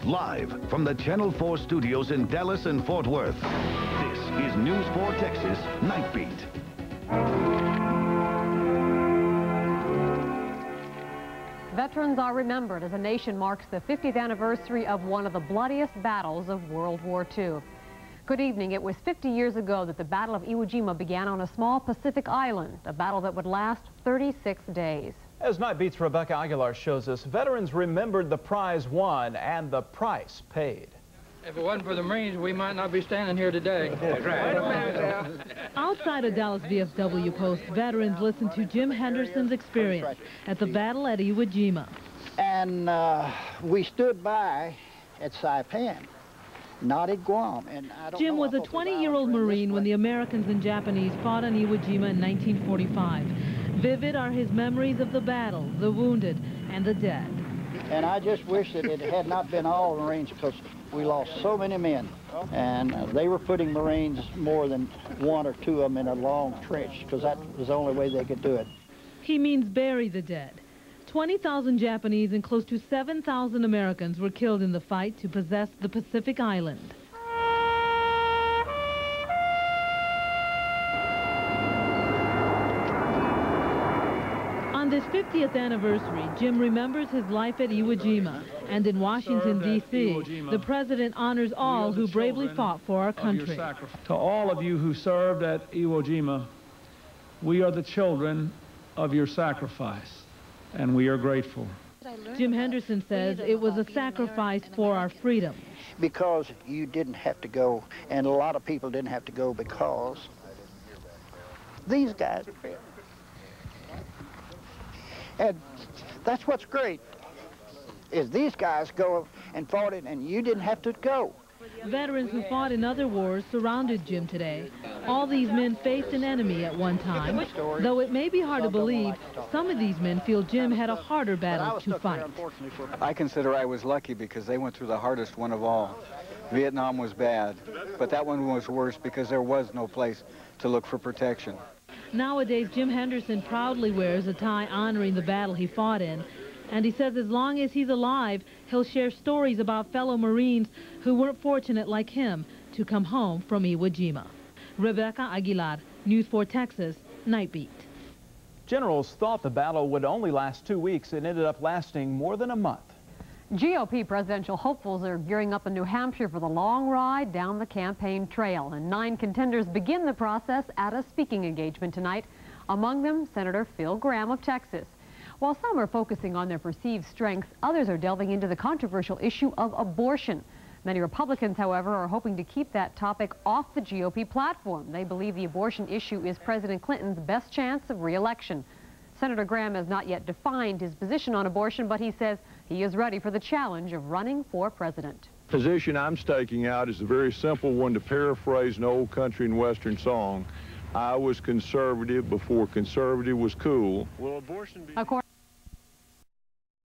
live from the Channel 4 studios in Dallas and Fort Worth. This is News 4 Texas Nightbeat. Veterans are remembered as the nation marks the 50th anniversary of one of the bloodiest battles of World War II. Good evening. It was 50 years ago that the Battle of Iwo Jima began on a small Pacific island, a battle that would last 36 days. As Nightbeat's Rebecca Aguilar shows us, veterans remembered the prize won and the price paid. If it wasn't for the Marines, we might not be standing here today. That's right. Outside a Dallas VFW post, veterans listened to Jim Henderson's experience at the battle at Iwo Jima. And we stood by at Saipan, not at Guam. And Jim was a 20-year-old Marine when the Americans and Japanese fought on Iwo Jima in 1945. Vivid are his memories of the battle, the wounded, and the dead. And I just wish that it had not been all Marines, because we lost so many men. And they were putting Marines, more than one or two of them, in a long trench, because that was the only way they could do it. He means bury the dead. 20,000 Japanese and close to 7,000 Americans were killed in the fight to possess the Pacific island. On this 50th anniversary, Jim remembers his life at Iwo Jima, and in Washington, D.C., the president honors all who bravely fought for our country. To all of you who served at Iwo Jima, we are the children of your sacrifice, and we are grateful. Jim Henderson says it was a sacrifice for our freedom. Because you didn't have to go, and a lot of people didn't have to go, because these guys are fair. And that's what's great, is these guys go and fought it, and you didn't have to go. Veterans who fought in other wars surrounded Jim today. All these men faced an enemy at one time, though it may be hard to believe, some of these men feel Jim had a harder battle to fight. I consider I was lucky because they went through the hardest one of all. Vietnam was bad, but that one was worse because there was no place to look for protection. Nowadays, Jim Henderson proudly wears a tie honoring the battle he fought in. And he says as long as he's alive, he'll share stories about fellow Marines who weren't fortunate like him to come home from Iwo Jima. Rebecca Aguilar, News 4 Texas, Nightbeat. Generals thought the battle would only last 2 weeks. It ended up lasting more than a month. GOP presidential hopefuls are gearing up in New Hampshire for the long ride down the campaign trail. And 9 contenders begin the process at a speaking engagement tonight. Among them, Senator Phil Gramm of Texas. While some are focusing on their perceived strengths, others are delving into the controversial issue of abortion. Many Republicans, however, are hoping to keep that topic off the GOP platform. They believe the abortion issue is President Clinton's best chance of re-election. Senator Gramm has not yet defined his position on abortion, but he says he is ready for the challenge of running for president. The position I'm staking out is a very simple one. To paraphrase an old country and western song, I was conservative before conservative was cool. Will abortion be...